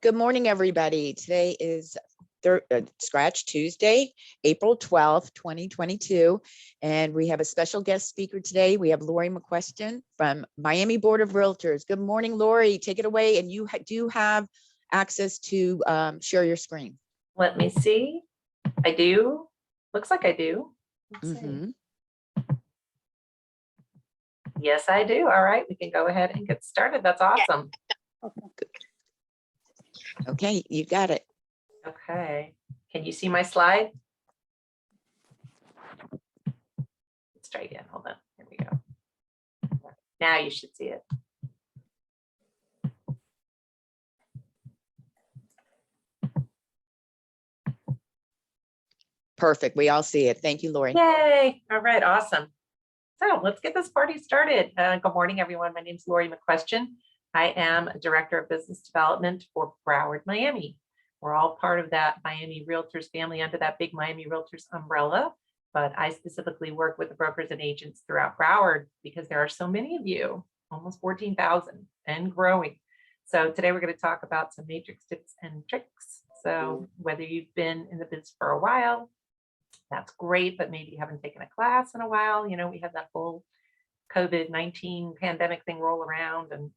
Good morning, everybody. Today is Scratch Tuesday, April 12th, 2022. And we have a special guest speaker today. We have Lori McQuestion from Miami Board of Realtors. Good morning, Lori. Take it away. And you do have access to share your screen. Let me see. I do. Looks like I do. Let's see. Yes, I do. All right, we can go ahead and get started. That's awesome. Okay, you got it. Okay. Can you see my slide? Let's try again. Hold on. Here we go. Now you should see it. Perfect. We all see it. Thank you, Lori. Yay. All right. Awesome. So let's get this party started. Good morning, everyone. My name is Lori McQuestion. I am Director of Business Development for Broward, Miami. We're all part of that Miami Realtors family under that big Miami Realtors umbrella, but I specifically work with the brokers and agents throughout Broward because there are so many of you, almost 14,000 and growing. So today we're going to talk about some matrix tips and tricks. So whether you've been in the biz for a while, that's great, but maybe you haven't taken a class in a while. You know, we had that whole COVID-19 pandemic thing roll around, and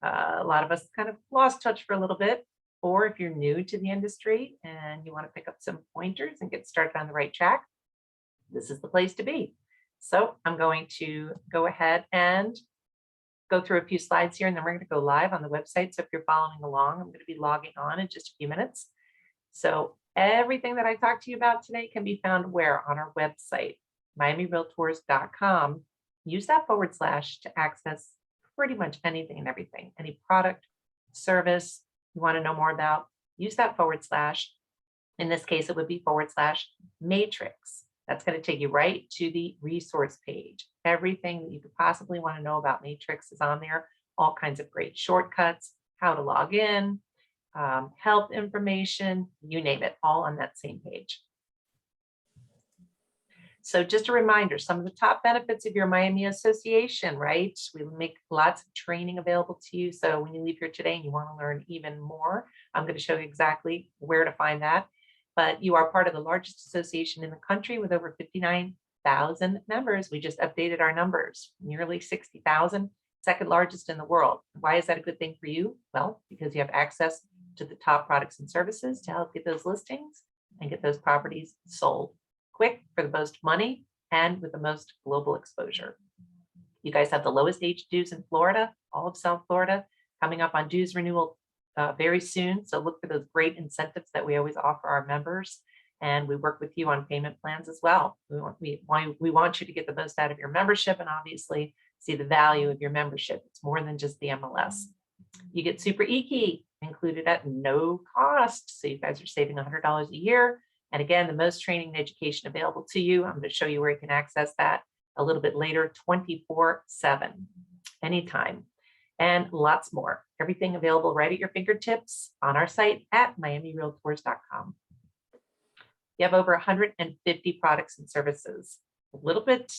a lot of us kind of lost touch for a little bit. Or if you're new to the industry and you want to pick up some pointers and get started on the right track, this is the place to be. So I'm going to go ahead and go through a few slides here, and then we're going to go live on the website. So if you're following along, I'm going to be logging on in just a few minutes. So everything that I talked to you about today can be found where? On our website, MiamiRealtors.com. Use that / to access pretty much anything and everything, any product, service you want to know more about. Use that / in this case, it would be / matrix. That's going to take you right to the resource page. Everything that you could possibly want to know about Matrix is on there. All kinds of great shortcuts, how to log in, help information, you name it, all on that same page. So just a reminder, some of the top benefits of your Miami Association, right? We make lots of training available to you. So when you leave here today and you want to learn even more, I'm going to show you exactly where to find that. But you are part of the largest association in the country with over 59,000 members. We just updated our numbers, nearly 60,000, second largest in the world. Why is that a good thing for you? Well, because you have access to the top products and services to help get those listings and get those properties sold quick for the most money and with the most global exposure. You guys have the lowest age dues in Florida, all of South Florida, coming up on dues renewal very soon. So look for those great incentives that we always offer our members. And we work with you on payment plans as well. We want you to get the most out of your membership and obviously see the value of your membership. It's more than just the MLS. You get Super E-Key included at no cost. So you guys are saving $100 a year. And again, the most training and education available to you. I'm going to show you where you can access that a little bit later, 24/7, anytime, and lots more. Everything available right at your fingertips on our site at MiamiRealtors.com. You have over 150 products and services. A little bit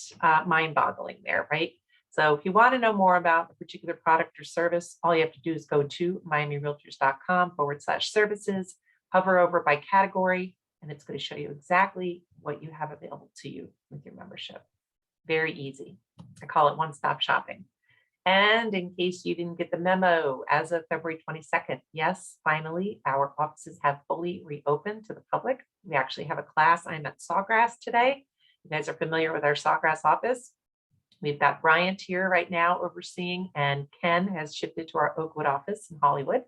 mind-boggling there, right? So if you want to know more about a particular product or service, all you have to do is go to MiamiRealtors.com / services, hover over by category, and it's going to show you exactly what you have available to you with your membership. Very easy. I call it one-stop shopping. And in case you didn't get the memo, as of February 22nd, yes, finally, our offices have fully reopened to the public. We actually have a class. I'm at Sawgrass today. You guys are familiar with our Sawgrass office. We've got Bryant here right now overseeing, and Ken has shifted to our Oakwood office in Hollywood.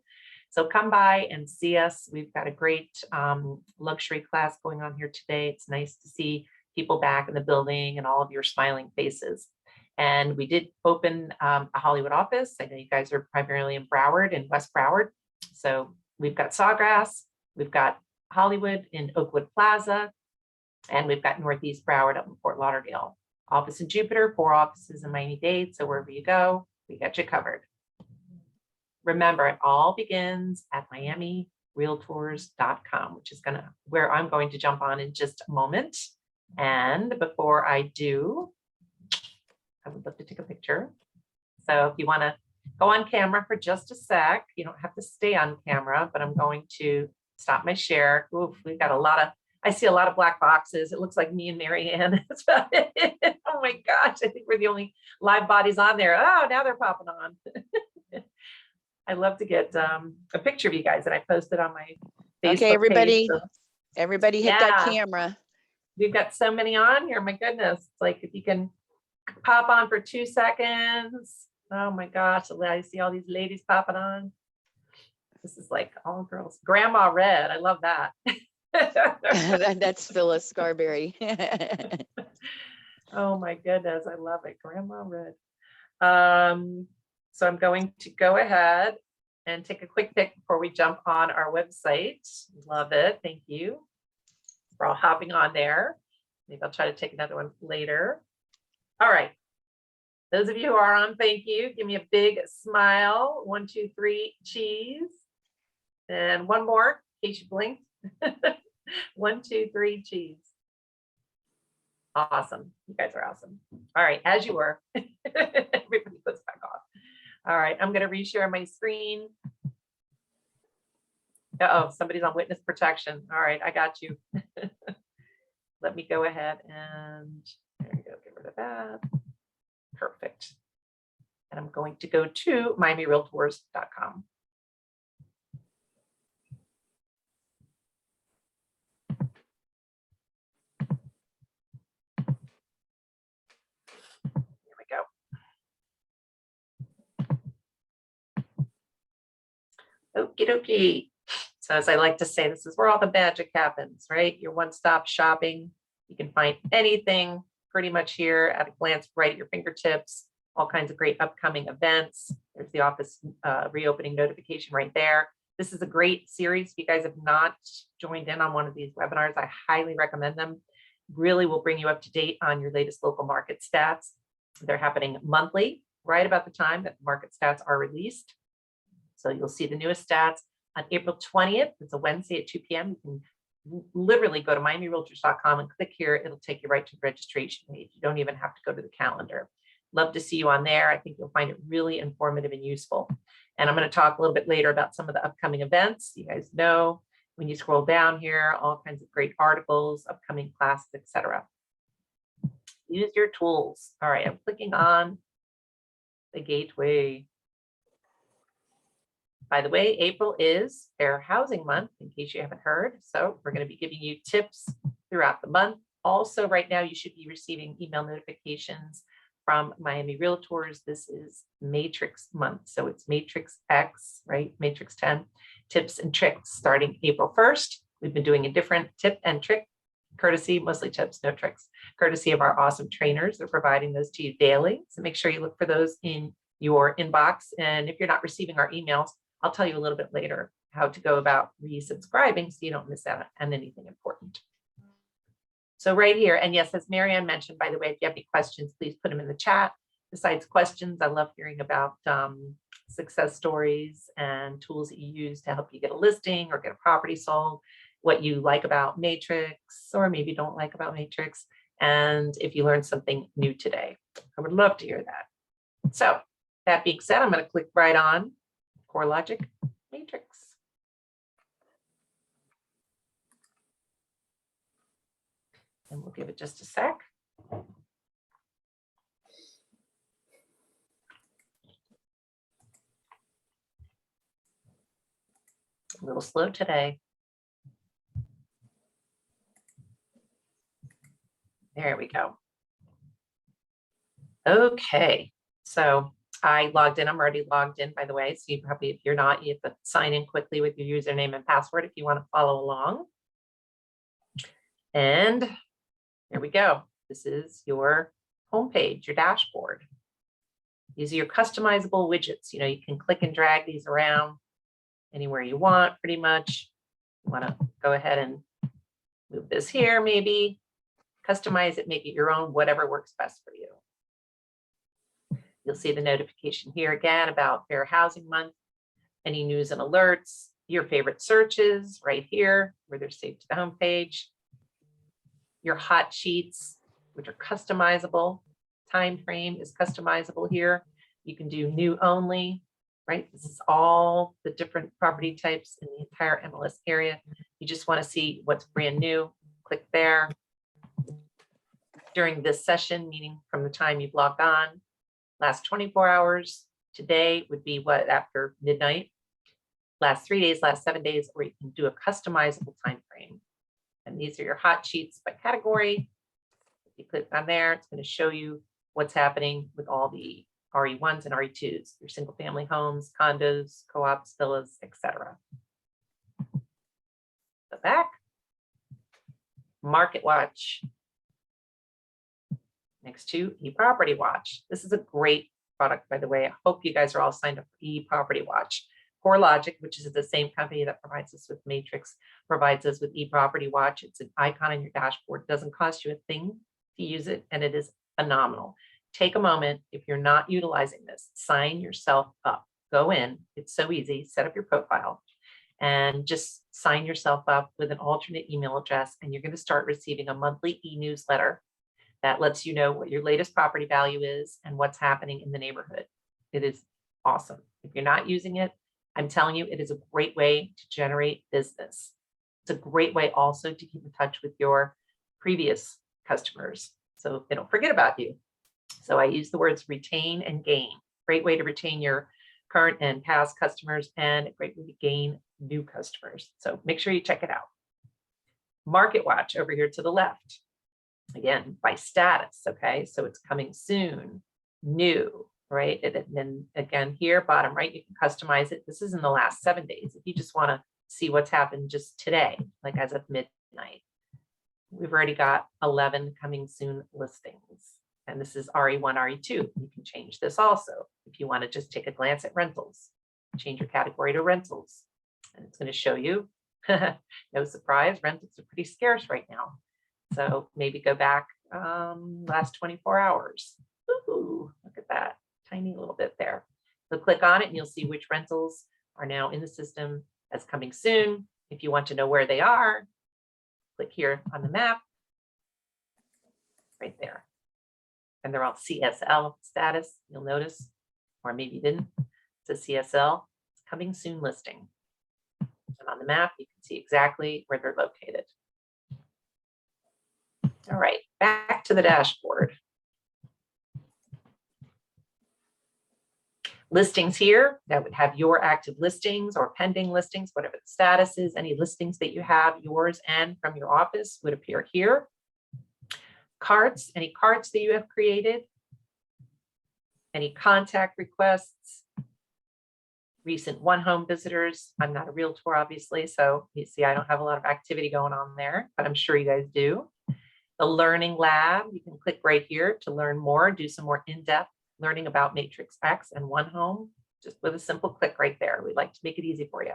So come by and see us. We've got a great luxury class going on here today. It's nice to see people back in the building and all of your smiling faces. And we did open a Hollywood office. I know you guys are primarily in Broward and West Broward. So we've got Sawgrass, we've got Hollywood in Oakwood Plaza, and we've got Northeast Broward up in Fort Lauderdale. Office in Jupiter, 4 offices in Miami-Dade. So wherever you go, we got you covered. Remember, it all begins at MiamiRealtors.com, which is where I'm going to jump on in just a moment. And before I do, I would love to take a picture. So if you want to go on camera for just a sec. You don't have to stay on camera, but I'm going to stop my share. Oof, we've got a lot of, I see a lot of black boxes. It looks like me and Mary Ann. That's about it. Oh my gosh, I think we're the only live bodies on there. Oh, now they're popping on. I love to get a picture of you guys, and I posted on my Facebook Okay, everybody, page. So, everybody hit that yeah, camera. we've got so many on here. My goodness. It's like if you can pop on for 2 seconds. Oh my gosh, I see all these ladies popping on. This is like all girls. Grandma Red, I love that. That's Phyllis Scarberry. Oh my goodness, I love it. Grandma Red. So I'm going to go ahead and take a quick pic before we jump on our website. Love it. Thank you. We're all hopping on there. Maybe I'll try to take another one later. All right. Those of you who are on, thank you. Give me a big smile. 1, 2, 3, cheese. And one more in case you blinked. 1, 2, 3, cheese. Awesome. You guys are awesome. All right, as you were. Everybody puts back off. All right, I'm going to reshare my screen. Uh-oh, somebody's on witness protection. All right, I got you. Let me go ahead and there you go, get rid of that. Perfect. And I'm going to go to MiamiRealtors.com. Here we go. Okie dokie. So as I like to say, this is where all the magic happens, right? Your one-stop shopping. You can find anything pretty much here at a glance, right at your fingertips. All kinds of great upcoming events. There's the office reopening notification right there. This is a great series. If you guys have not joined in on one of these webinars, I highly recommend them. Really will bring you up to date on your latest local market stats. They're happening monthly, right about the time that market stats are released. So you'll see the newest stats on April 20th. It's a Wednesday at 2 p.m. You can literally go to MiamiRealtors.com and click here. It'll take you right to the registration page. You don't even have to go to the calendar. Love to see you on there. I think you'll find it really informative and useful. And I'm going to talk a little bit later about some of the upcoming events. You guys know when you scroll down here, all kinds of great articles, upcoming classes, etc. Use your tools. All right, I'm clicking on the gateway. By the way, April is Fair Housing Month, in case you haven't heard. So we're going to be giving you tips throughout the month. Also, right now, you should be receiving email notifications from Miami Realtors. This is Matrix Month. So it's Matrix X, right? Matrix 10 tips and tricks starting April 1st. We've been doing a different tip and trick, courtesy, mostly tips, no tricks, courtesy of our awesome trainers. They're providing those to you daily. So make sure you look for those in your inbox. And if you're not receiving our emails, I'll tell you a little bit later how to go about resubscribing so you don't miss out on anything important. So right here, and yes, as Marianne mentioned, by the way, if you have any questions, please put them in the chat. Besides questions, I love hearing about success stories and tools that you use to help you get a listing or get a property sold, what you like about Matrix or maybe don't like about Matrix, and if you learned something new today. I would love to hear that. So that being said, I'm going to click right on CoreLogic Matrix. And we'll give it just a sec. A little slow today. There we go. Okay, so I logged in. I'm already logged in, by the way. So you probably, if you're not, you have to sign in quickly with your username and password if you want to follow along. And here we go. This is your homepage, your dashboard. These are your customizable widgets. You know, you can click and drag these around anywhere you want, pretty much. You want to go ahead and move this here, maybe customize it, make it your own, whatever works best for you. You'll see the notification here again about Fair Housing Month, any news and alerts, your favorite searches right here where they're saved to the homepage, your hot sheets, which are customizable. Time frame is customizable here. You can do new only, right? This is all the different property types in the entire MLS area. You just want to see what's brand new, click there. During this session, meaning from the time you've logged on, last 24 hours, today would be what, after midnight, last 3 days, last 7 days, or you can do a customizable time frame. And these are your hot sheets by category. If you click on there, it's going to show you what's happening with all the RE1s and RE2s, your single family homes, condos, co-ops, villas, etc. Go back. Market Watch. Next to eProperty Watch. This is a great product, by the way. I hope you guys are all signed up for eProperty Watch. CoreLogic, which is the same company that provides us with Matrix, provides us with eProperty Watch. It's an icon on your dashboard. It doesn't cost you a thing to use it, and it is phenomenal. Take a moment. If you're not utilizing this, sign yourself up. Go in. It's so easy. Set up your profile and just sign yourself up with an alternate email address, and you're going to start receiving a monthly e-newsletter that lets you know what your latest property value is and what's happening in the neighborhood. It is awesome. If you're not using it, I'm telling you, it is a great way to generate business. It's a great way also to keep in touch with your previous customers, so they don't forget about you. So I use the words retain and gain. Great way to retain your current and past customers, and a great way to gain new customers. So make sure you check it out. Market Watch over here to the left. Again, by status, okay? So it's coming soon, new, right? And then again, here, bottom right, you can customize it. This is in the last 7 days. If you just want to see what's happened just today, like as of midnight, we've already got 11 coming soon listings. And this is RE1, RE2. You can change this also. If you want to just take a glance at rentals, change your category to rentals. And it's going to show you, no surprise, rentals are pretty scarce right now. So maybe go back last 24 hours. Ooh, look at that, tiny little bit there. So click on it and you'll see which rentals are now in the system as coming soon. If you want to know where they are, click here on the map, right there. And they're all CSL status, you'll notice, or maybe you didn't. It's a CSL, it's coming soon listing. And on the map, you can see exactly where they're located. All right, back to the dashboard. Listings here, that would have your active listings or pending listings, whatever the status is. Any listings that you have, yours and from your office, would appear here. Carts, any carts that you have created, any contact requests, recent one-home visitors. I'm not a realtor, obviously, so you see I don't have a lot of activity going on there, but I'm sure you guys do. The Learning Lab, you can click right here to learn more, do some more in-depth learning about Matrix X and One Home, just with a simple click right there. We'd like to make it easy for you.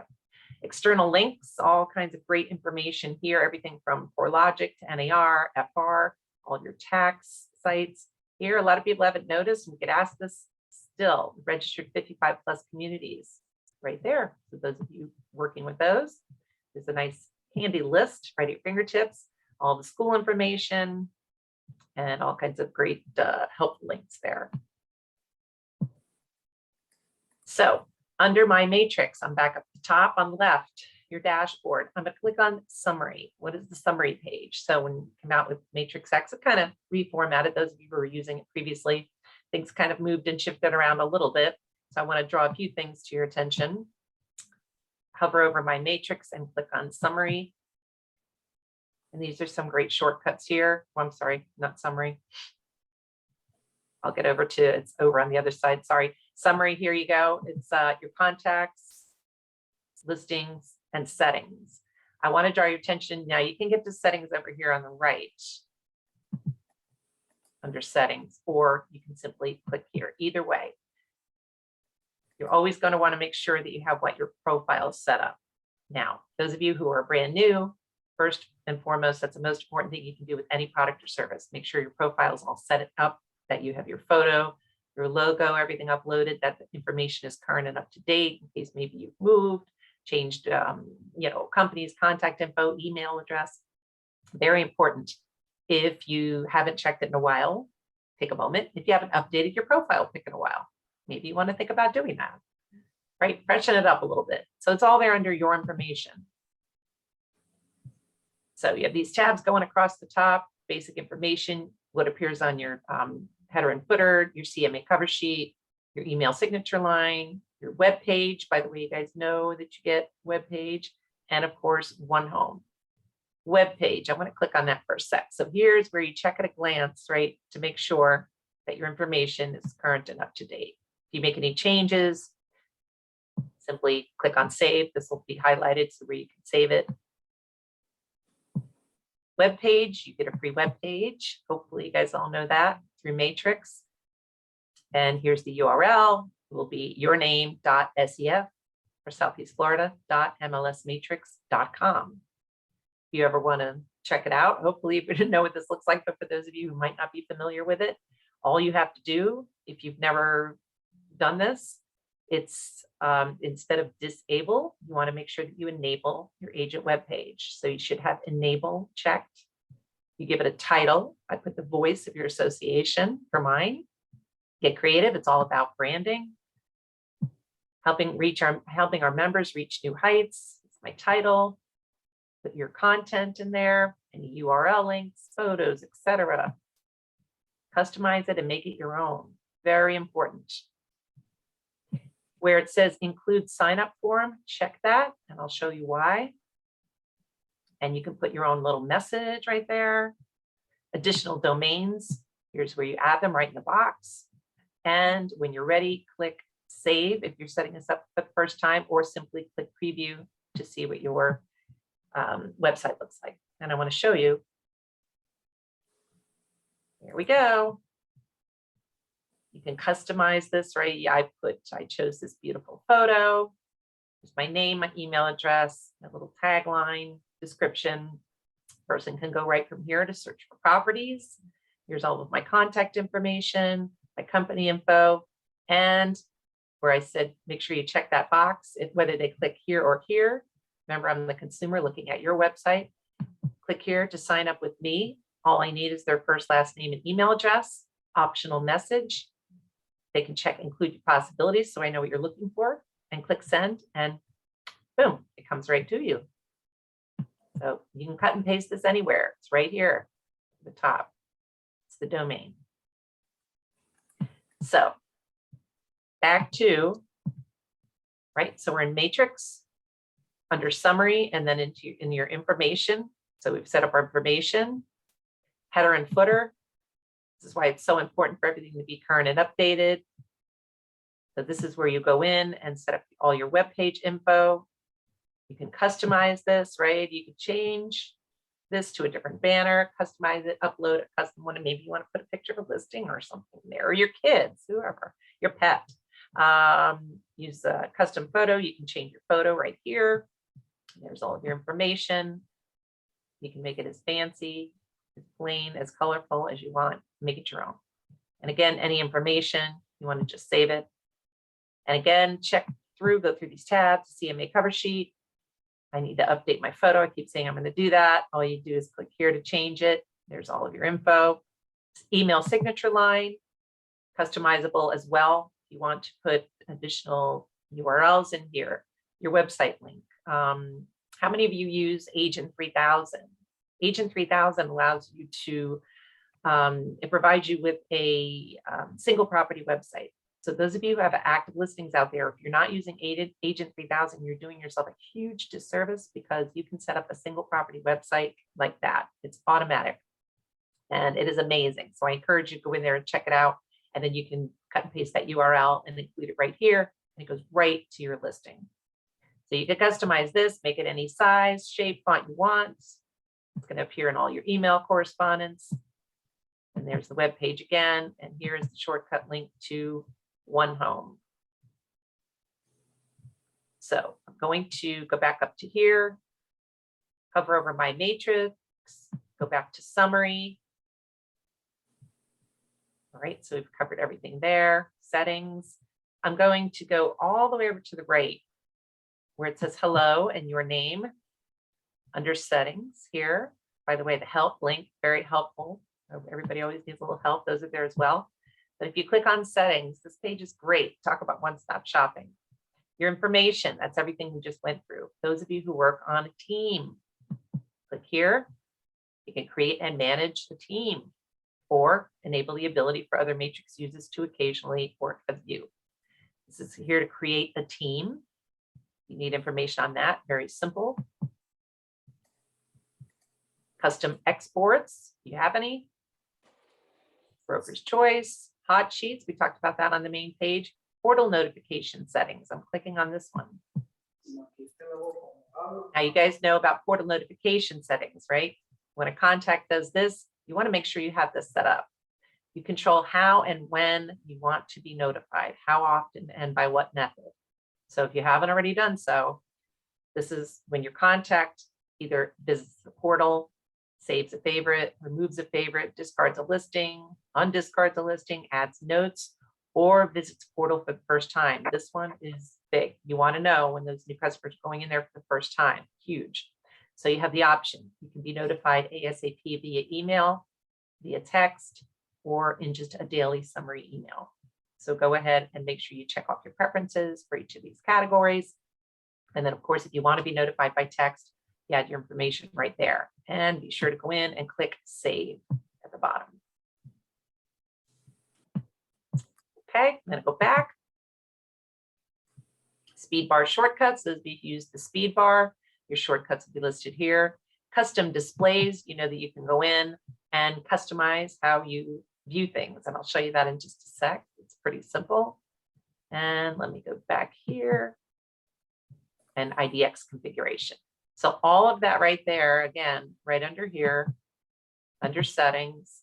External links, all kinds of great information here, everything from CoreLogic to NAR, FR, all your tax sites. Here, a lot of people haven't noticed, and we could ask this still, registered 55 plus communities right there. So those of you working with those, there's a nice handy list right at your fingertips, all the school information and all kinds of great helpful links there. So under my matrix, I'm back up at the top on the left, your dashboard. I'm going to click on summary. What is the summary page? So when you come out with Matrix X, it kind of reformatted. Those of you who were using it previously, things kind of moved and shifted around a little bit. So I want to draw a few things to your attention. Hover over my matrix and click on summary. And these are some great shortcuts here. Oh, I'm sorry, not summary. I'll get over to, it's over on the other side, sorry. Summary, here you go. It's your contacts, listings, and settings. I want to draw your attention. Now you can get to settings over here on the right under settings, or you can simply click here. Either way, you're always going to want to make sure that you have what your profile is set up. Now, those of you who are brand new, first and foremost, that's the most important thing you can do with any product or service. Make sure your profile is all set up, that you have your photo, your logo, everything uploaded, that the information is current and up to date in case maybe you've moved, changed, company's contact info, email address. Very important. If you haven't checked it in a while, take a moment. If you haven't updated your profile pic in a while, maybe you want to think about doing that, right? Freshen it up a little bit. So it's all there under your information. So you have these tabs going across the top, basic information, what appears on your header and footer, your CMA cover sheet, your email signature line, your web page. By the way, you guys know that you get web page, and of course, one home. Web page, I want to click on that for a sec. So here's where you check at a glance, right, to make sure that your information is current and up to date. If you make any changes, simply click on save. This will be highlighted so where you can save it. Web page, you get a free web page. Hopefully you guys all know that through Matrix. And here's the URL. It will be yourname.sef for Southeast Florida.mlsmatrix.com. If you ever want to check it out, hopefully you didn't know what this looks like, but for those of you who might not be familiar with it, all you have to do, if you've never done this, it's instead of disable, you want to make sure that you enable your agent web page. So you should have enable checked. You give it a title. I put the voice of your association for mine. Get creative. It's all about branding. Helping our members reach new heights. It's my title. Put your content in there, any URL links, photos, etc. Customize it and make it your own. Very important. Where it says include sign up form, check that, and I'll show you why. And you can put your own little message right there. Additional domains, here's where you add them right in the box. And when you're ready, click save if you're setting this up for the first time, or simply click preview to see what your website looks like. And I want to show you. Here we go. You can customize this, right? I chose this beautiful photo. There's my name, my email address, a little tagline, description. Person can go right from here to search for properties. Here's all of my contact information, my company info, and where I said, make sure you check that box, whether they click here or here. Remember, I'm the consumer looking at your website. Click here to sign up with me. All I need is their first, last name, and email address. Optional message. They can check include your possibilities so I know what you're looking for, and click send, and boom, it comes right to you. So you can cut and paste this anywhere. It's right here at the top. It's the domain. So back to, right, so we're in Matrix under summary, and then in your information. So we've set up our information, header and footer. This is why it's so important for everything to be current and updated. So this is where you go in and set up all your web page info. You can customize this, right? You can change this to a different banner, customize it, upload a custom one, and maybe you want to put a picture of a listing or something there, or your kids, whoever, your pet. Use a custom photo. You can change your photo right here. There's all of your information. You can make it as fancy, as plain, as colorful as you want. Make it your own. And again, any information, you want to just save it. And again, go through these tabs, CMA cover sheet. I need to update my photo. I keep saying I'm going to do that. All you do is click here to change it. There's all of your info. Email signature line, customizable as well. If you want to put additional URLs in here, your website link. How many of you use Agent 3000? Agent 3000 allows you to, it provides you with a single property website. So those of you who have active listings out there, if you're not using Agent 3000, you're doing yourself a huge disservice, because you can set up a single property website like that. It's automatic and it is amazing. So I encourage you to go in there and check it out, and then you can cut and paste that URL and include it right here, and it goes right to your listing. So you can customize this, make it any size, shape, font you want. It's going to appear in all your email correspondence. And there's the web page again. And here's the shortcut link to One Home. So I'm going to go back up to here, hover over my matrix, go back to summary. All right, so we've covered everything there. Settings. I'm going to go all the way over to the right where it says hello and your name. Under settings here, by the way, the help link, very helpful. Everybody always needs a little help. Those are there as well. But if you click on settings, this page is great. Talk about one-stop shopping. Your information, that's everything we just went through. Those of you who work on a team, click here. You can create and manage the team or enable the ability for other matrix users to occasionally work with you. This is here to create a team. You need information on that, very simple. Custom exports, do you have any? Broker's choice, hot sheets, we talked about that on the main page. Portal notification settings, I'm clicking on this one. Now you guys know about portal notification settings, right? When a contact does this, you want to make sure you have this set up. You control how and when you want to be notified, how often and by what method. So if you haven't already done so, this is when your contact either visits the portal, saves a favorite, removes a favorite, discards a listing, undiscards a listing, adds notes, or visits portal for the first time. This one is big. You want to know when those new customers are going in there for the first time. Huge. So you have the option. You can be notified ASAP via email, via text, or in just a daily summary email. So go ahead and make sure you check off your preferences for each of these categories. And then, of course, if you want to be notified by text, you add your information right there. And be sure to go in and click Save at the bottom. Okay, I'm going to go back. Speed bar shortcuts, those of you who use the speed bar, your shortcuts will be listed here. Custom displays, you know that you can go in and customize how you view things. And I'll show you that in just a sec. It's pretty simple. And let me go back here and IDX configuration. So all of that right there, again, right under here, under settings,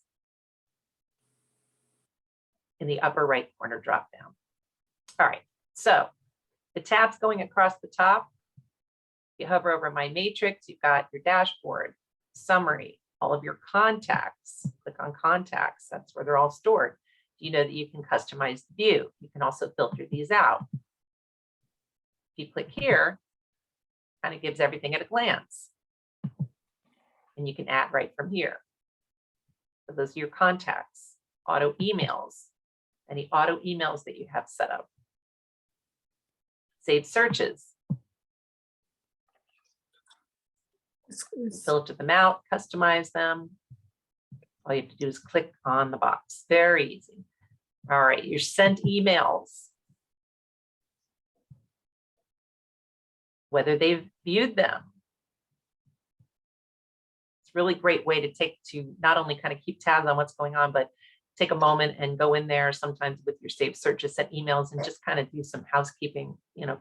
in the upper right corner drop down. All right, so the tabs going across the top, you hover over My Matrix, you've got your dashboard, summary, all of your contacts. Click on contacts, that's where they're all stored. You know that you can customize the view. You can also filter these out. If you click here, kind of gives everything at a glance. And you can add right from here. So those are your contacts, auto emails, any auto emails that you have set up. Save searches. Filter them out, customize them. All you have to do is click on the box. Very easy. All right, your sent emails. Whether they've viewed them. It's a really great way to not only kind of keep tabs on what's going on, but take a moment and go in there sometimes with your saved searches, sent emails, and just kind of do some housekeeping,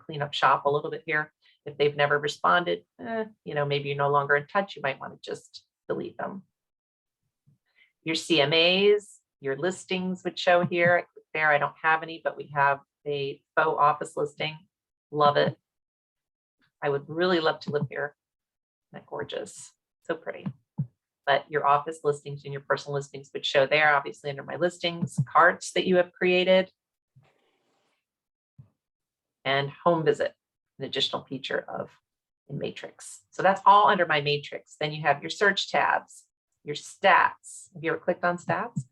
clean up shop a little bit here. If they've never responded, maybe you're no longer in touch, you might want to just delete them. Your CMAs, your listings would show here. I click there, I don't have any, but we have a faux office listing. Love it. I would really love to live here. Isn't that gorgeous? So pretty. But your office listings and your personal listings would show there, obviously under My Listings, carts that you have created, and home visit, an additional feature of in Matrix. So that's all under My Matrix. Then you have your search tabs, your stats. Have you ever clicked on stats?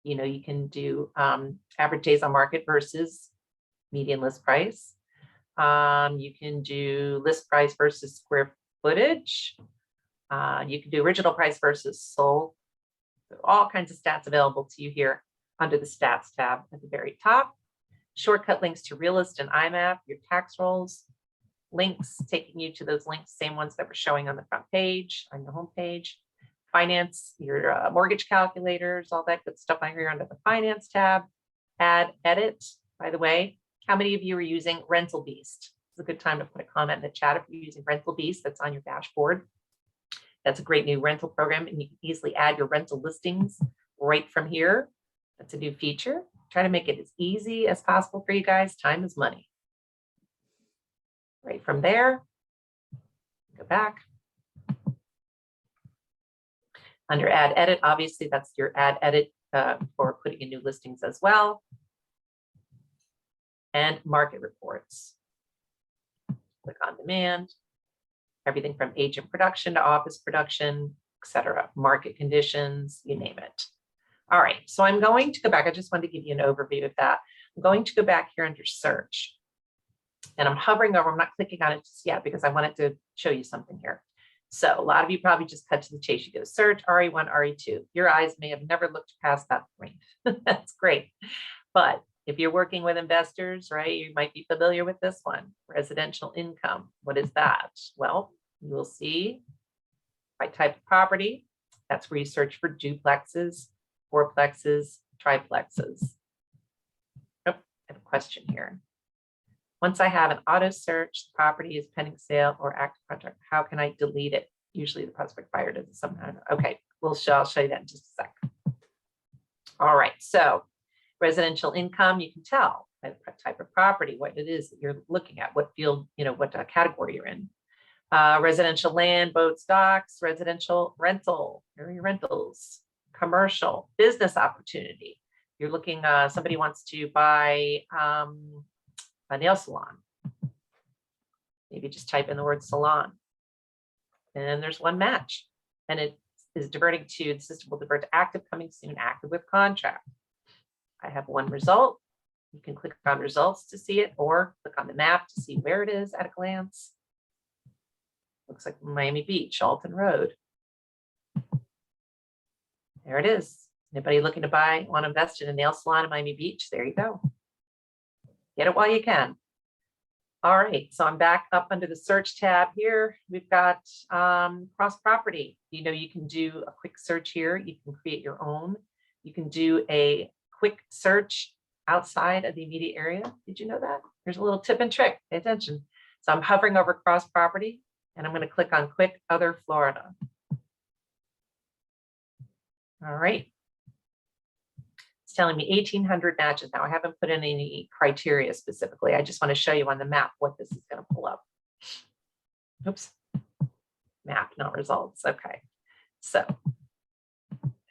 You can do average days on market versus median list price. You can do list price versus square footage. You can do original price versus sold. So all kinds of stats available to you here under the stats tab at the very top. Shortcut links to Realist and IMAP, your tax rolls, links taking you to those links, same ones that were showing on the front page, on the home page. Finance, your mortgage calculators, all that good stuff on here under the finance tab. Add, edit, by the way. How many of you are using Rental Beast? It's a good time to put a comment in the chat if you're using Rental Beast. That's on your dashboard. That's a great new rental program, and you can easily add your rental listings right from here. That's a new feature. Try to make it as easy as possible for you guys. Time is money. Right from there, go back. Under add edit, obviously that's your add edit for putting in new listings as well. And market reports. Click on demand. Everything from agent production to office production, etc. Market conditions, you name it. All right, so I'm going to go back. I just wanted to give you an overview of that. I'm going to go back here under search. And I'm hovering over, I'm not clicking on it just yet because I wanted to show you something here. So a lot of you probably just cut to the chase. You go search RE1, RE2. Your eyes may have never looked past that point. That's great. But if you're working with investors, right, you might be familiar with this one, residential income. What is that? Well, you will see by type of property, that's where you search for duplexes, fourplexes, triplexes. Oh, I have a question here. Once I have an auto search, the property is pending sale or active contract, how can I delete it? Usually the prospect buyer does it sometimes. Okay, I'll show you that in just a sec. All right, so residential income, you can tell by the type of property, what it is that you're looking at, what field, what category you're in. Residential land, boats, docks, residential rental, area rentals, commercial, business opportunity. You're looking, somebody wants to buy a nail salon. Maybe just type in the word salon. And there's one match. And it is diverting to, the system will divert to active coming soon, active with contract. I have one result. You can click on results to see it, or click on the map to see where it is at a glance. Looks like Miami Beach, Alton Road. There it is. Anybody looking to buy, want to invest in a nail salon in Miami Beach? There you go. Get it while you can. All right, so I'm back up under the search tab here. We've got cross property. You can do a quick search here. You can create your own. You can do a quick search outside of the immediate area. Did you know that? Here's a little tip and trick. Pay attention. So I'm hovering over cross property and I'm going to click on quick other Florida. All right. It's telling me 1,800 matches. Now I haven't put in any criteria specifically. I just want to show you on the map what this is going to pull up. Oops. Map, not results. Okay. So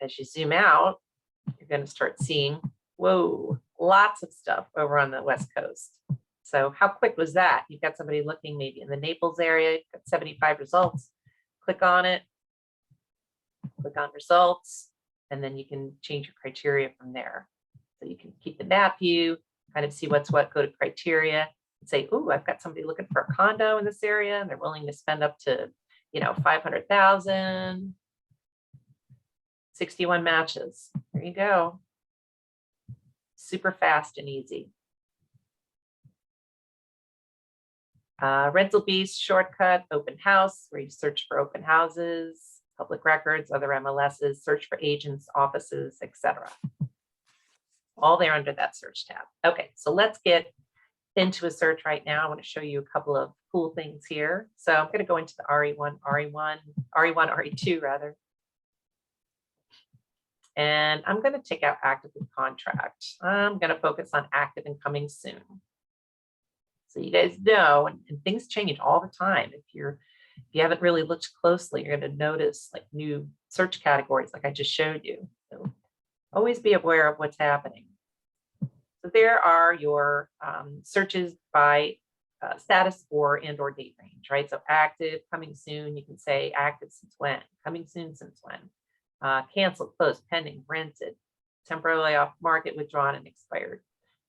as you zoom out, you're going to start seeing, whoa, lots of stuff over on the West Coast. So how quick was that? You've got somebody looking maybe in the Naples area, you've got 75 results. Click on it, click on results, and then you can change your criteria from there. So you can keep the map view, kind of see what's what, go to criteria, and say, oh, I've got somebody looking for a condo in this area, and they're willing to spend up to, 500,000. 61 matches. There you go. Super fast and easy. Rental Beast shortcut, open house, where you search for open houses, public records, other MLSs, search for agents, offices, etc. All there under that search tab. Okay, so let's get into a search right now. I want to show you a couple of cool things here. So I'm going to go into the RE2 rather. And I'm going to take out active with contract. I'm going to focus on active and coming soon. So you guys know, and things change all the time. If you haven't really looked closely, you're going to notice like new search categories like I just showed you. So always be aware of what's happening. So there are your searches by status or date range, right? So active, coming soon, you can say active since when, coming soon since when, canceled, closed, pending, rented, temporarily off market, withdrawn, and expired.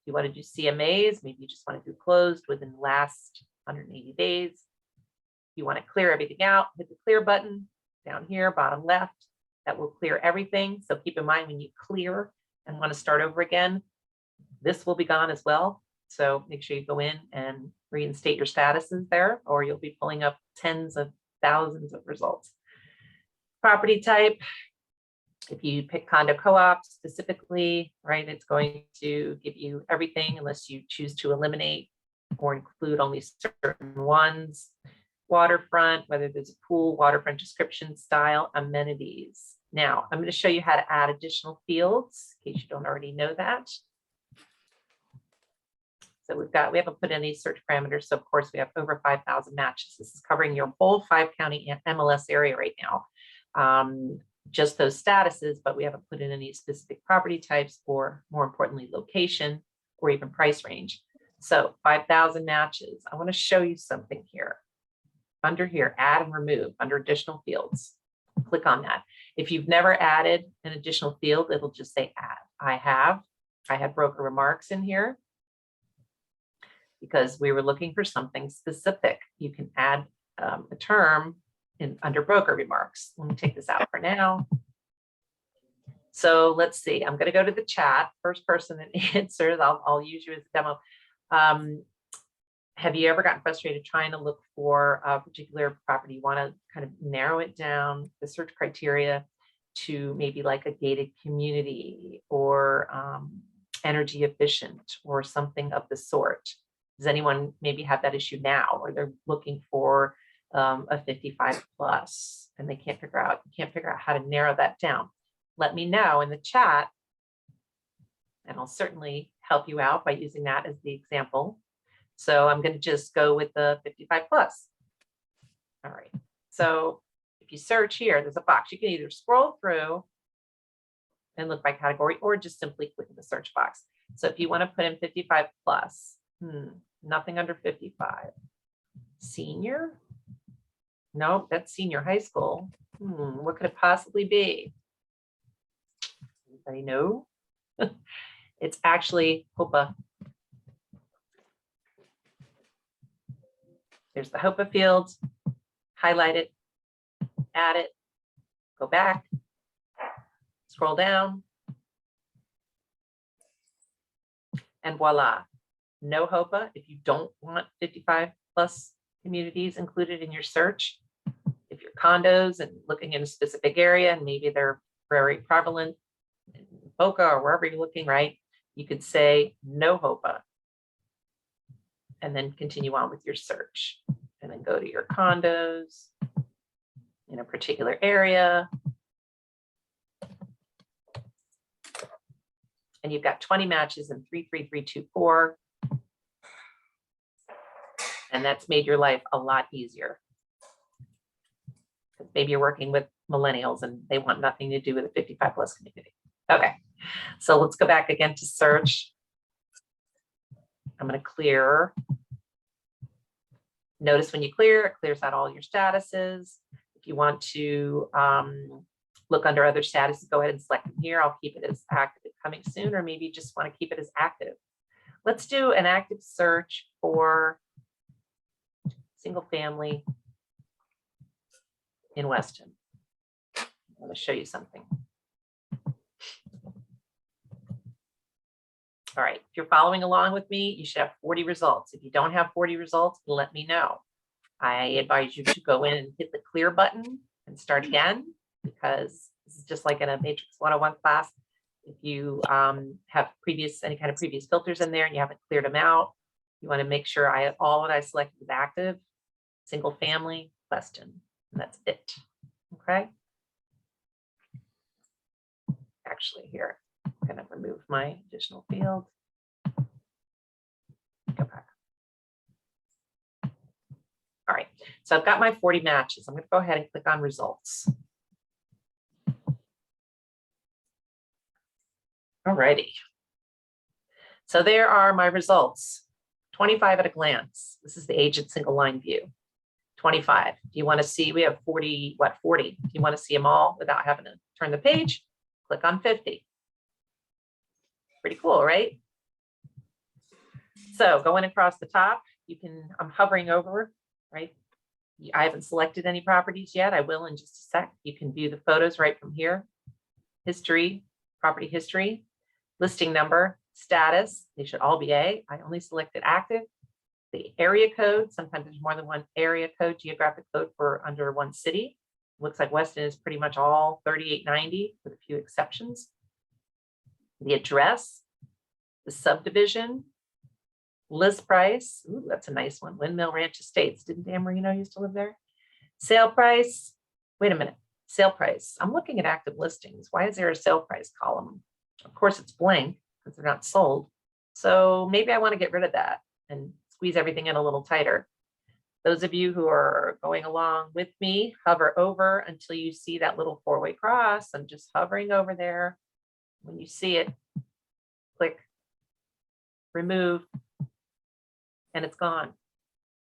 If you want to do CMAs, maybe you just want to do closed within the last 180 days. If you want to clear everything out, hit the clear button down here, bottom left. That will clear everything. So keep in mind when you clear and want to start over again, this will be gone as well. So make sure you go in and reinstate your statuses there, or you'll be pulling up tens of thousands of results. Property type. If you pick condo co-op specifically, right, it's going to give you everything unless you choose to eliminate or include only certain ones. Waterfront, whether there's a pool, waterfront description, style, amenities. Now, I'm going to show you how to add additional fields in case you don't already know that. So we haven't put any search parameters. So of course we have over 5,000 matches. This is covering your whole 5-county MLS area right now. Just those statuses, but we haven't put in any specific property types or more importantly, location or even price range. So 5,000 matches. I want to show you something here. Under here, add and remove under additional fields. click on that. If you've never added an additional field, it'll just say add. I had broker remarks in here because we were looking for something specific. You can add a term under broker remarks. Let me take this out for now. So let's see, I'm going to go to the chat. First person that answers, I'll use you as a demo. Have you ever gotten frustrated trying to look for a particular property? You want to kind of narrow it down, the search criteria, to maybe like a gated community or energy efficient or something of the sort? Does anyone maybe have that issue now, or they're looking for a 55 plus and they can't figure out how to narrow that down? Let me know in the chat, and I'll certainly help you out by using that as the example. So I'm going to just go with the 55 plus. All right. So if you search here, there's a box. You can either scroll through and look by category, or just simply click the search box. So if you want to put in 55 plus, nothing under 55. Senior? No, that's senior high school. What could it possibly be? Anybody know? It's actually HOPA. There's the HOPA fields. Highlight it, add it, go back, scroll down, and voila, no HOPA. If you don't want 55 plus communities included in your search, if you're condos and looking in a specific area and maybe they're very prevalent in Boca or wherever you're looking, right, you could say no HOPA and then continue on with your search, and then go to your condos in a particular area. And you've got 20 matches in 33324. And that's made your life a lot easier. Maybe you're working with millennials and they want nothing to do with a 55 plus community. Okay, so let's go back again to search. I'm going to clear. Notice when you clear, it clears out all your statuses. If you want to look under other statuses, go ahead and select them here. I'll keep it as active coming soon, or maybe just want to keep it as active. Let's do an active search for single family in Weston. I'm going to show you something. All right, if you're following along with me, you should have 40 results. If you don't have 40 results, let me know. I advise you to go in and hit the clear button and start again, because this is just like in a Matrix 101 class. If you have any kind of previous filters in there and you haven't cleared them out, you want to make sure all that I selected is active, single family, Weston, and that's it. Okay. Actually, here, I'm going to remove my additional field. Go back. All right, so I've got my 40 matches. I'm going to go ahead and click on results. All righty. So there are my results. 25 at a glance. This is the agent single line view. 25. Do you want to see, we have 40, 40. If you want to see them all without having to turn the page, click on 50. Pretty cool, right? So going across the top, I'm hovering over, right? I haven't selected any properties yet. I will in just a sec. You can view the photos right from here. History, property history, listing number, status. They should all be A. I only selected active. The area code, sometimes there's more than one area code, geographic code for under one city. Looks like Weston is pretty much all 3890 with a few exceptions. The address, the subdivision, list price. Ooh, that's a nice one. Windmill Ranch Estates. Didn't Dan Marino used to live there? Sale price. Wait a minute. Sale price. I'm looking at active listings. Why is there a sale price column? Of course, it's blank because they're not sold. So maybe I want to get rid of that and squeeze everything in a little tighter. Those of you who are going along with me, hover over until you see that little four-way cross. I'm just hovering over there. When you see it, click remove, and it's gone.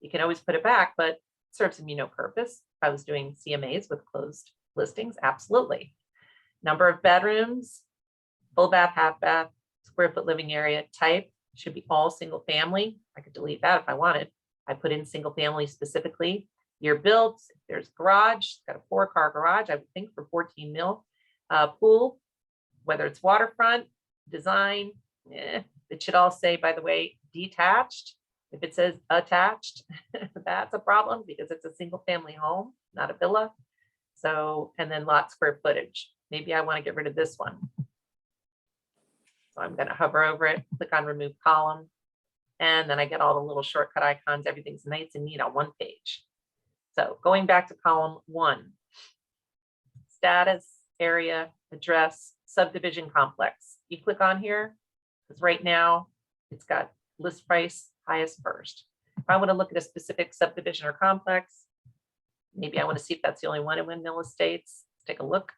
You can always put it back, but it serves me no purpose. If I was doing CMAs with closed listings? Absolutely. Number of bedrooms, full bath, half bath, square foot living area, type should be all single family. I could delete that if I wanted. I put in single family specifically. Year built, there's garage, it's got a 4-car garage, I would think for 14 mil. Pool, whether it's waterfront, design, it should all say, by the way, detached. If it says attached, that's a problem because it's a single family home, not a villa. So, and then lot square footage. Maybe I want to get rid of this one. So I'm going to hover over it, click on remove column, and then I get all the little shortcut icons. Everything's nice and neat on one page. So going back to column 1, status, area, address, subdivision complex. You click on here, because right now it's got list price, highest first. If I want to look at a specific subdivision or complex, maybe I want to see if that's the only one in Windmill Estates. Take a look.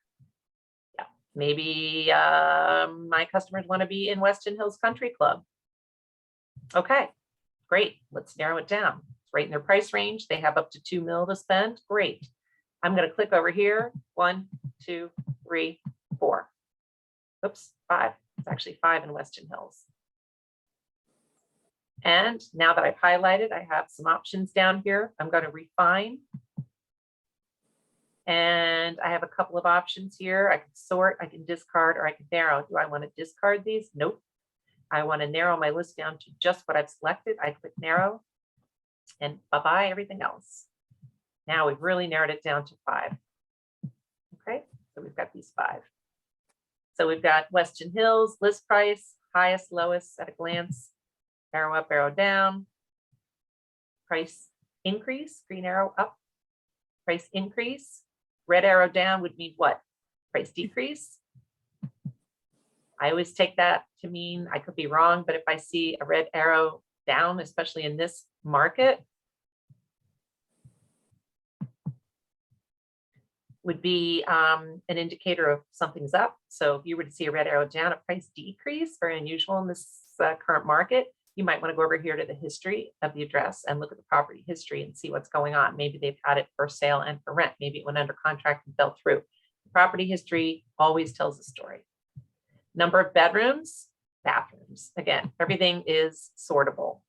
Yeah, maybe my customers want to be in Weston Hills Country Club. Okay, great. Let's narrow it down. It's right in their price range. They have up to 2 mil to spend. Great. I'm going to click over here. 1, 2, 3, 4. Oops, 5. It's actually 5 in Weston Hills. And now that I've highlighted, I have some options down here. I'm going to refine. And I have a couple of options here. I can sort, I can discard, or I can narrow. Do I want to discard these? Nope. I want to narrow my list down to just what I've selected. I click narrow and bye-bye everything else. Now we've really narrowed it down to 5. Okay, so we've got these 5. So we've got Weston Hills, list price, highest, lowest at a glance, arrow up, arrow down, price increase, green arrow up, price increase, red arrow down would mean what? Price decrease. I always take that to mean, I could be wrong, but if I see a red arrow down, especially in this market, would be an indicator of something's up. So if you were to see a red arrow down, a price decrease, very unusual in this current market, you might want to go over here to the history of the address and look at the property history and see what's going on. Maybe they've had it for sale and for rent. Maybe it went under contract and fell through. The property history always tells a story. Number of bedrooms, bathrooms. Again, everything is sortable.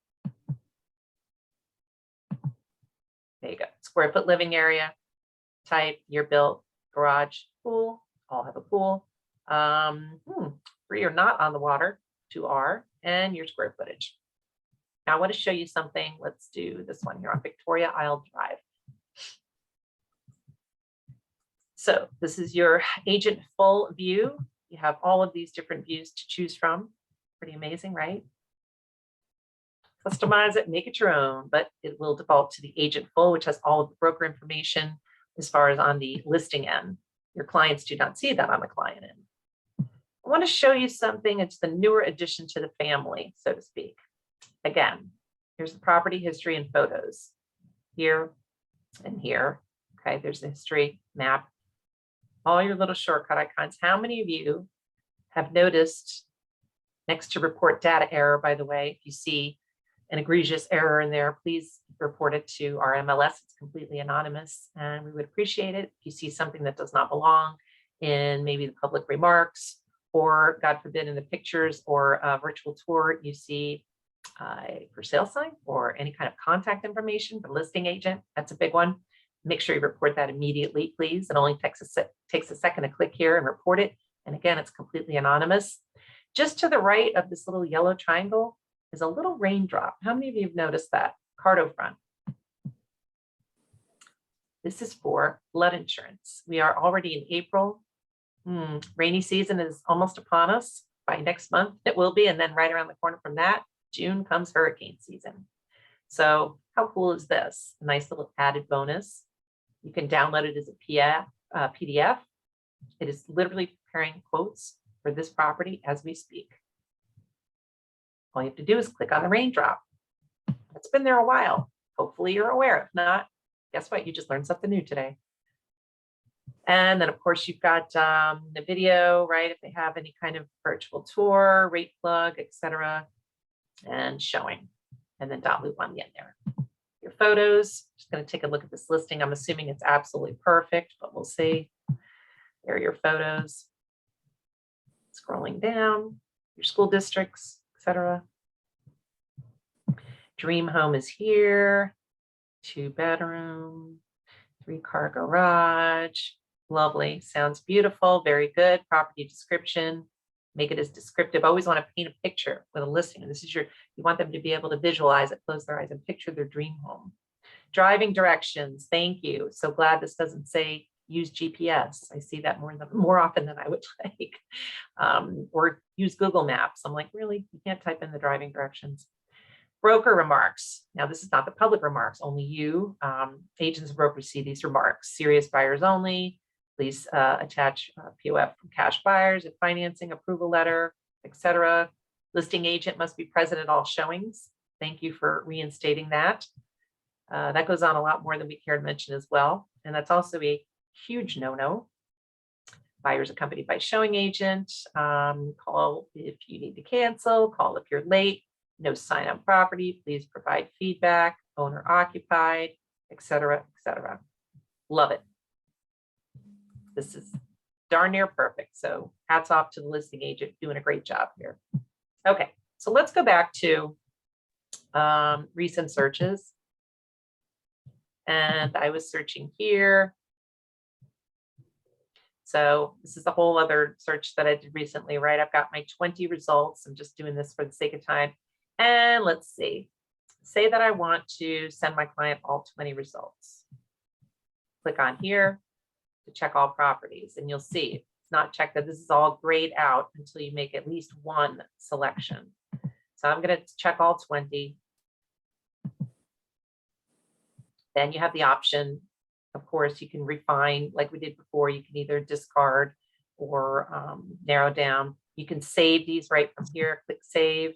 There you go. Square foot living area, type, year built, garage, pool, all have a pool. 3 are not on the water, 2 are, and your square footage. Now I want to show you something. Let's do this one here on Victoria Isle Drive. So this is your agent full view. You have all of these different views to choose from. Pretty amazing, right? Customize it, make it your own, but it will default to the agent full, which has all of the broker information as far as on the listing end. Your clients do not see that on the client end. I want to show you something. It's the newer addition to the family, so to speak. Again, here's the property history and photos here and here. Okay, there's the history map, all your little shortcut icons. How many of you have noticed next to report data error, by the way, if you see an egregious error in there, please report it to our MLS. It's completely anonymous and we would appreciate it. If you see something that does not belong in maybe the public remarks, or God forbid in the pictures or a virtual tour, you see a for sale sign or any kind of contact information for listing agent, that's a big one. Make sure you report that immediately, please. It only takes a second to click here and report it. And again, it's completely anonymous. Just to the right of this little yellow triangle is a little raindrop. How many of you have noticed that? Cardo front. This is for flood insurance. We are already in April. Rainy season is almost upon us. By next month, it will be. And then right around the corner from that, June comes hurricane season. So how cool is this? A nice little added bonus. You can download it as a PDF. It is literally preparing quotes for this property as we speak. All you have to do is click on the raindrop. It's been there a while. Hopefully you're aware. If not, guess what? You just learned something new today. And then of course you've got the video, right? If they have any kind of virtual tour, rate plug, etc., and showing, and then dot loop on the end there. Your photos, just going to take a look at this listing. I'm assuming it's absolutely perfect, but we'll see. There are your photos. Scrolling down, your school districts, etc. Dream home is here. 2-bedroom, 3-car garage. Lovely. Sounds beautiful. Very good. Property description. Make it as descriptive. Always want to paint a picture with a listing. This is you want them to be able to visualize it, close their eyes, and picture their dream home. Driving directions. Thank you. So glad this doesn't say use GPS. I see that more often than I would like. Or use Google Maps. I'm like, really? You can't type in the driving directions. Broker remarks. Now, this is not the public remarks. Only you, agents and brokers, see these remarks. Serious buyers only. Please attach POF from cash buyers and financing approval letter, etc. Listing agent must be present at all showings. Thank you for reinstating that. That goes on a lot more than we care to mention as well. And that's also a huge no-no. Buyers accompanied by showing agent. Call if you need to cancel. Call if you're late. No sign on property. Please provide feedback. Owner occupied, etc., etc. Love it. This is darn near perfect. So hats off to the listing agent doing a great job here. Okay, so let's go back to recent searches. And I was searching here. So this is a whole other search that I did recently, right? I've got my 20 results. I'm just doing this for the sake of time. And let's see, say that I want to send my client all 20 results. Click on here to check all properties, and you'll see it's not checked that this is all grayed out until you make at least one selection. So I'm going to check all 20. Then you have the option, of course, you can refine like we did before. You can either discard or narrow down. You can save these right from here. Click save.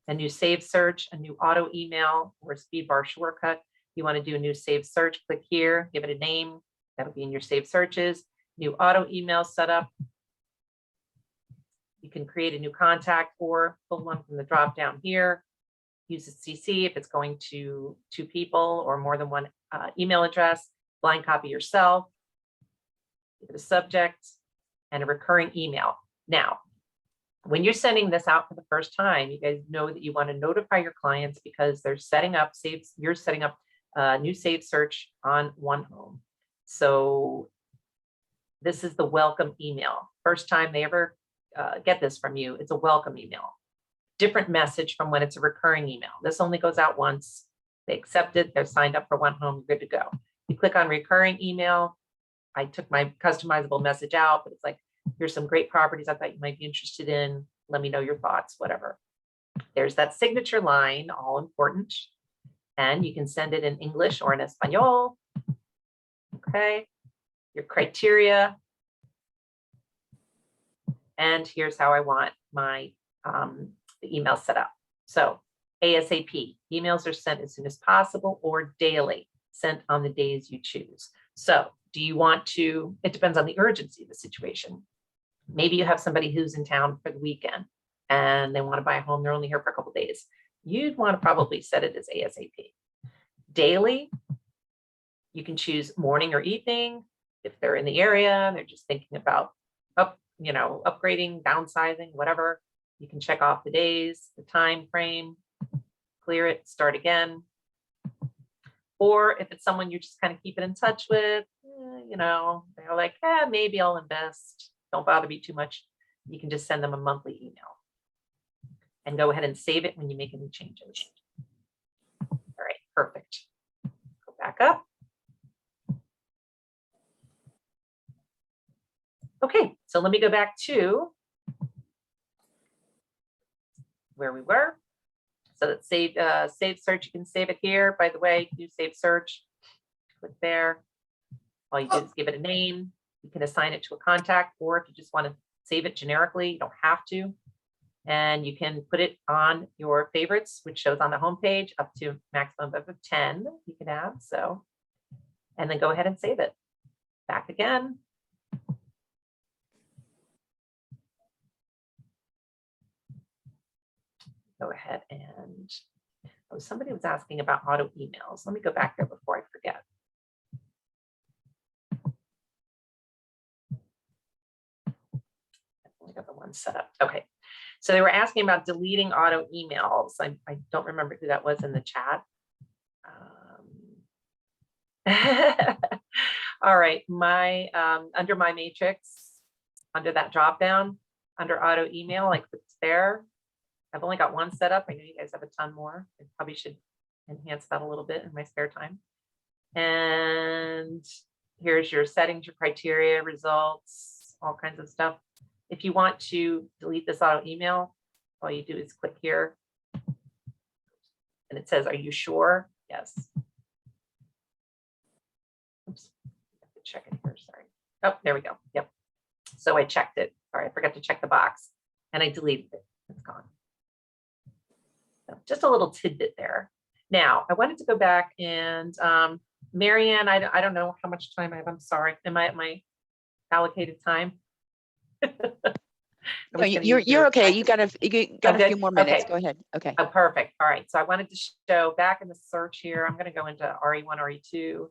A new save search, a new auto email, or a speed bar shortcut. You want to do a new save search, click here, give it a name. That'll be in your save searches. New auto email setup. You can create a new contact or pull one from the drop down here. Use a CC if it's going to 2 people or more than one email address. Blind copy yourself. Give it a subject and a recurring email. Now, when you're sending this out for the first time, you guys know that you want to notify your clients because they're setting up saves. You're setting up a new save search on one home. So this is the welcome email. First time they ever get this from you, it's a welcome email. Different message from when it's a recurring email. This only goes out once. They accept it. They're signed up for one home. You're good to go. You click on recurring email. I took my customizable message out, but it's like, here's some great properties I thought you might be interested in. Let me know your thoughts, whatever. There's that signature line, all important. And you can send it in English or in Espanol. Okay. Your criteria. And here's how I want my the email set up. So ASAP, emails are sent as soon as possible or daily, sent on the days you choose. So do you want to, it depends on the urgency of the situation. Maybe you have somebody who's in town for the weekend and they want to buy a home. They're only here for a couple of days. You'd want to probably set it as ASAP. Daily, you can choose morning or evening. If they're in the area, they're just thinking about upgrading, downsizing, whatever. You can check off the days, the time frame, clear it, start again. Or if it's someone you're just kind of keeping in touch with, they're like, maybe I'll invest. Don't bother me too much. You can just send them a monthly email and go ahead and save it when you make any changes. All right, perfect. Go back up. Okay, so let me go back to where we were. So let's save search. You can save it here. By the way, do save search. Click there. All you do is give it a name. You can assign it to a contact, or if you just want to save it generically, you don't have to. And you can put it on your favorites, which shows on the homepage up to maximum of 10 you can have. So, and then go ahead and save it. Back again. Go ahead and, somebody was asking about auto emails. Let me go back there before I forget. got the one set up. Okay. So they were asking about deleting auto emails. I don't remember who that was in the chat. All right, my under my matrix, under that drop down, under auto email, like it's there. I've only got one set up. I know you guys have a ton more. I probably should enhance that a little bit in my spare time. And here's your settings, your criteria, results, all kinds of stuff. If you want to delete this auto email, all you do is click here. And it says, are you sure? Yes. Oops, I have to check it here, sorry. Oh, there we go. Yep. So I checked it. Sorry, I forgot to check the box and I deleted it. It's gone. So just a little tidbit there. Now, I wanted to go back and Marianne, I don't know how much time I have. I'm sorry. Am I at my allocated time? No, you're okay. You got a few more minutes. Okay. Go ahead. Okay. Oh, perfect. All right. So I wanted to show back in the search here. I'm going to go into RE1, RE2.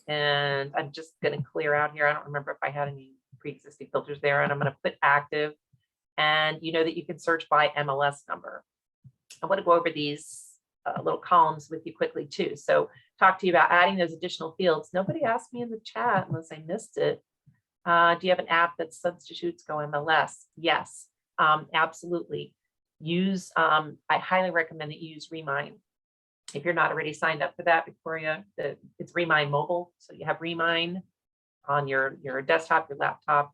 And I'm just going to clear out here. I don't remember if I had any pre-existing filters there. And I'm going to put active. And you know that you can search by MLS number. I want to go over these little columns with you quickly too. So talk to you about adding those additional fields. Nobody asked me in the chat unless I missed it. Do you have an app that substitutes Go MLS? Yes, absolutely. Use, I highly recommend that you use Remind. If you're not already signed up for that, Victoria, it's Remind Mobile. So you have Remind on your desktop, your laptop,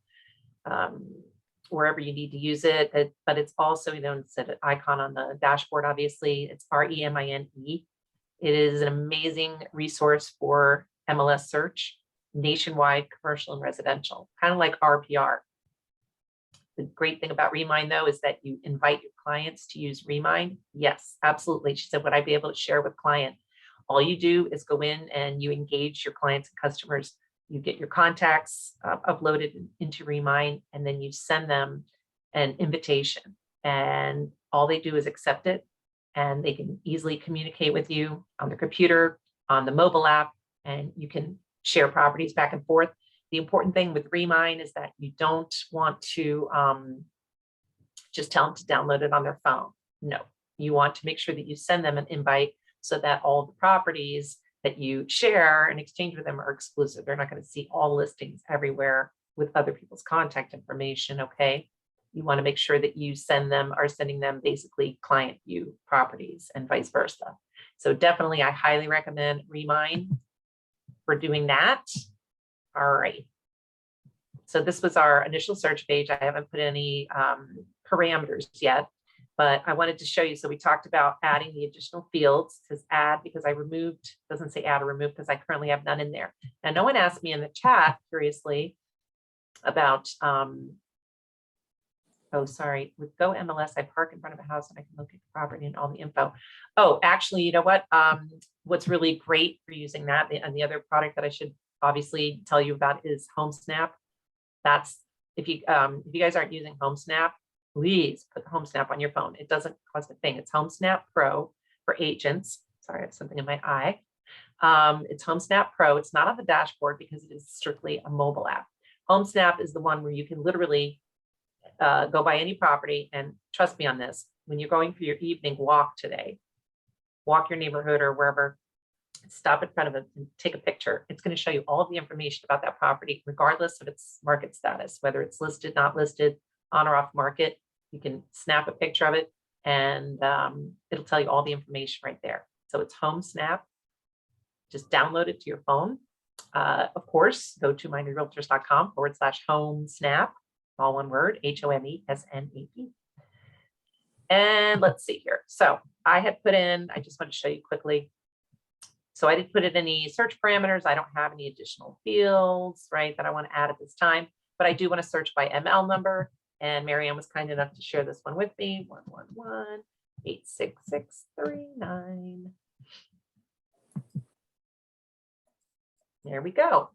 wherever you need to use it. But it's also, it's an icon on the dashboard, obviously. It's REMINE. It is an amazing resource for MLS search, nationwide, commercial, and residential, kind of like RPR. The great thing about Remind, though, is that you invite your clients to use Remind. Yes, absolutely. She said, would I be able to share with client? All you do is go in and you engage your clients and customers. You get your contacts uploaded into Remind, and then you send them an invitation. And all they do is accept it, and they can easily communicate with you on their computer, on the mobile app, and you can share properties back and forth. The important thing with Remind is that you don't want to just tell them to download it on their phone. No, you want to make sure that you send them an invite so that all the properties that you share and exchange with them are exclusive. They're not going to see all listings everywhere with other people's contact information. Okay. You want to make sure that you are sending them basically client view properties and vice versa. So definitely, I highly recommend Remind for doing that. All right. So this was our initial search page. I haven't put any parameters yet, but I wanted to show you. So we talked about adding the additional fields. It says add because I removed, doesn't say add or remove because I currently have none in there. Now, no one asked me in the chat, curiously, about, oh, sorry, with Go MLS, I park in front of a house and I can locate the property and all the info. Oh, actually, you know what? What's really great for using that, and the other product that I should obviously tell you about is HomeSnap. That's, if you guys aren't using HomeSnap, please put HomeSnap on your phone. It doesn't cost a thing. It's HomeSnap Pro for agents. Sorry, I have something in my eye. It's HomeSnap Pro. It's not on the dashboard because it is strictly a mobile app. HomeSnap is the one where you can literally go by any property, and trust me on this, when you're going for your evening walk today, walk your neighborhood or wherever, stop in front of it and take a picture. It's going to show you all of the information about that property, regardless of its market status, whether it's listed, not listed, on or off market. You can snap a picture of it and it'll tell you all the information right there. So it's HomeSnap. Just download it to your phone. Of course, go to mindedrealtors.com/HomeSnap, all one word, HOMESNAP. And let's see here. So I had put in, I just want to show you quickly. So I didn't put in any search parameters. I don't have any additional fields, right, that I want to add at this time, but I do want to search by ML number. And Marianne was kind enough to share this one with me, 111-86639. There we go.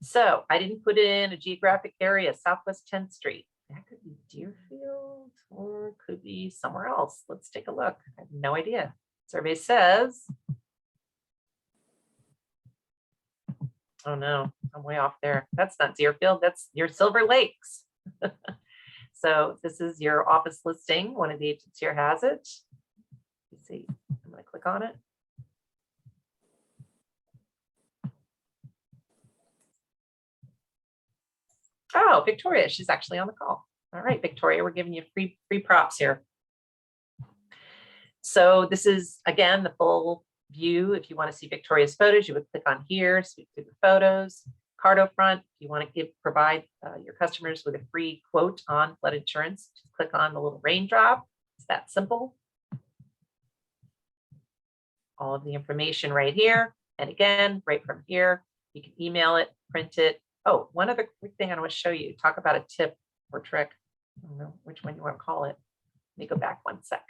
So I didn't put in a geographic area, Southwest 10th Street. That could be Deerfield or could be somewhere else. Let's take a look. I have no idea. Survey says, oh no, I'm way off there. That's not Deerfield, that's your Silver Lakes. So this is your office listing. One of the agents here has it. Let's see, I'm gonna click on it. Oh, Victoria, she's actually on the call. All right, Victoria, we're giving you free props here. So this is, again, the full view. If you want to see Victoria's photos, you would click on here, sweep through the photos. Cardo front, if you want to provide your customers with a free quote on flood insurance, just click on the little raindrop. It's that simple. All of the information right here. And again, right from here, you can email it, print it. Oh, one other quick thing I want to show you. Talk about a tip or trick. I don't know which one you want to call it. Let me go back one sec.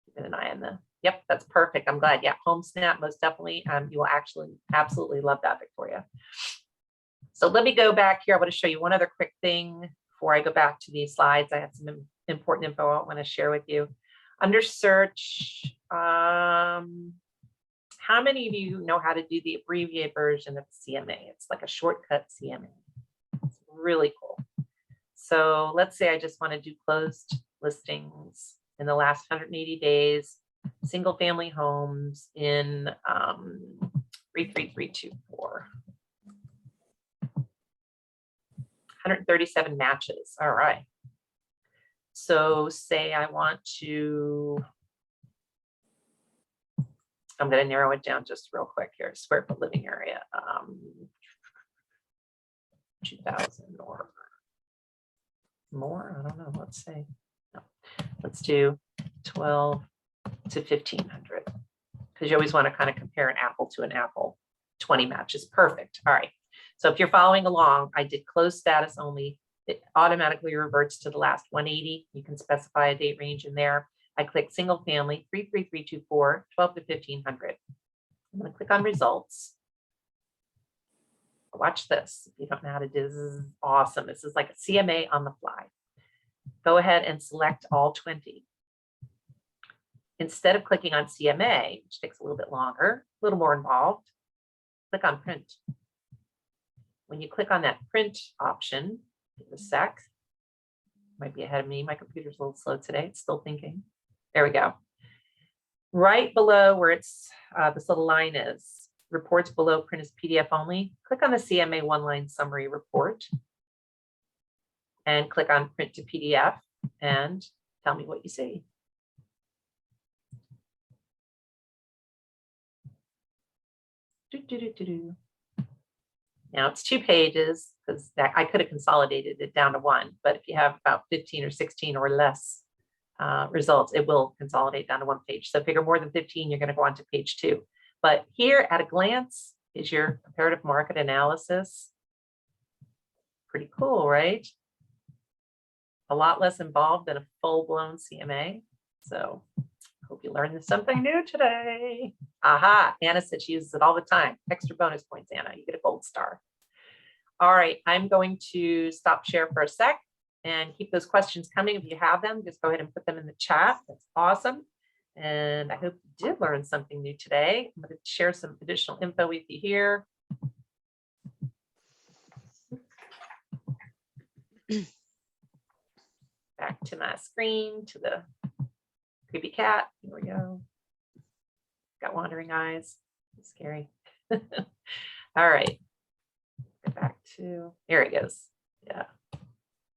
Keep an eye on the, yep, that's perfect. I'm glad. Yeah, home snap, most definitely. You will actually absolutely love that, Victoria. So let me go back here. I want to show you one other quick thing before I go back to these slides. I have some important info I want to share with you. Under search, how many of you know how to do the abbreviated version of CMA? It's like a shortcut CMA. It's really cool. So let's say I just want to do closed listings in the last 180 days, single family homes in 33324. 137 matches. All right. So say I want to, I'm going to narrow it down just real quick here. Square foot living area, 2000 or more. I don't know. Let's say, no. Let's do 12 to 1500 because you always want to kind of compare an apple to an apple. 20 matches. Perfect. All right. So if you're following along, I did close status only. It automatically reverts to the last 180. You can specify a date range in there. I click single family 33324, 12 to 1500. I'm going to click on results. Watch this. If you don't know how to do this, this is awesome. This is like a CMA on the fly. Go ahead and select all 20. Instead of clicking on CMA, which takes a little bit longer, a little more involved, click on print. When you click on that print option, give it a sec. Might be ahead of me. My computer's a little slow today. It's still thinking. There we go. Right below where it's this little line is, reports below print as PDF only. Click on the CMA one-line summary report and click on print to PDF and tell me what you see. Now it's 2 pages because I could have consolidated it down to 1, but if you have about 15 or 16 or less results, it will consolidate down to 1 page. So figure more than 15, you're going to go on to page 2. But here at a glance is your comparative market analysis. Pretty cool, right? A lot less involved than a full-blown CMA. So hope you learned something new today. Aha, Anna said she uses it all the time. Extra bonus points, Anna. You get a gold star. All right, I'm going to stop share for a sec and keep those questions coming. If you have them, just go ahead and put them in the chat. That's awesome. And I hope you did learn something new today. I'm going to share some additional info with you here. Back to my screen, to the creepy cat. Here we go. Got wandering eyes. It's scary. All right. Get back to, here it goes. Yeah.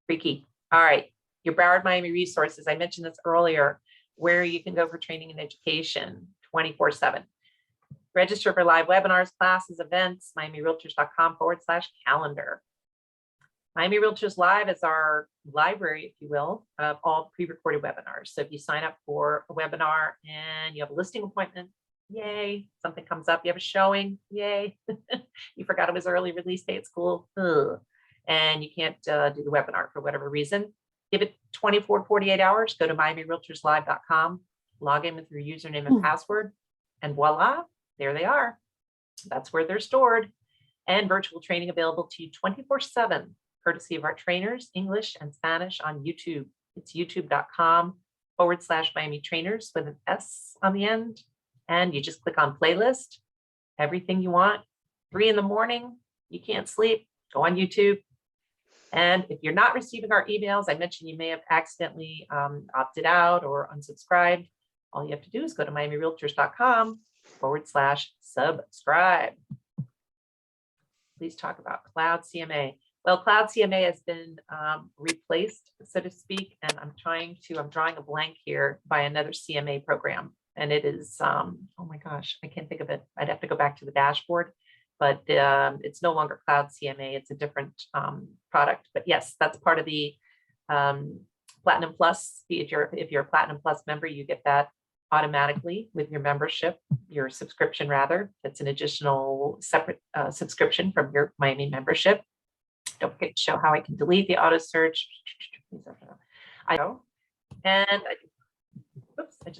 Freaky. All right. Your Broward Miami resources. I mentioned this earlier, where you can go for training and education 24/7. Register for live webinars, classes, events, miamirealtors.com/calendar. Miami Realtors Live is our library, if you will, of all pre-recorded webinars. So if you sign up for a webinar and you have a listing appointment, yay, something comes up, you have a showing, yay, you forgot it was early release day at school, ugh, and you can't do the webinar for whatever reason, give it 24 to 48 hours, go to miamirealtorslive.com, log in with your username and password, and voila, there they are. That's where they're stored. And virtual training available to you 24/7. Courtesy of our trainers, English and Spanish on YouTube. It's youtube.com/Miami Trainers with an S on the end. And you just click on playlist, everything you want. 3 in the morning, you can't sleep, go on YouTube. And if you're not receiving our emails, I mentioned you may have accidentally opted out or unsubscribed. All you have to do is go to miamirealtors.com/subscribe. Please talk about Cloud CMA. Well, Cloud CMA has been replaced, so to speak, and I'm drawing a blank here by another CMA program. And it is, oh my gosh, I can't think of it. I'd have to go back to the dashboard, but it's no longer Cloud CMA. It's a different product. But yes, that's part of the Platinum Plus. If you're a Platinum Plus member, you get that automatically with your membership, your subscription rather. That's an additional separate subscription from your Miami membership. Don't forget to show how I can delete the auto search. I know. And oops, I just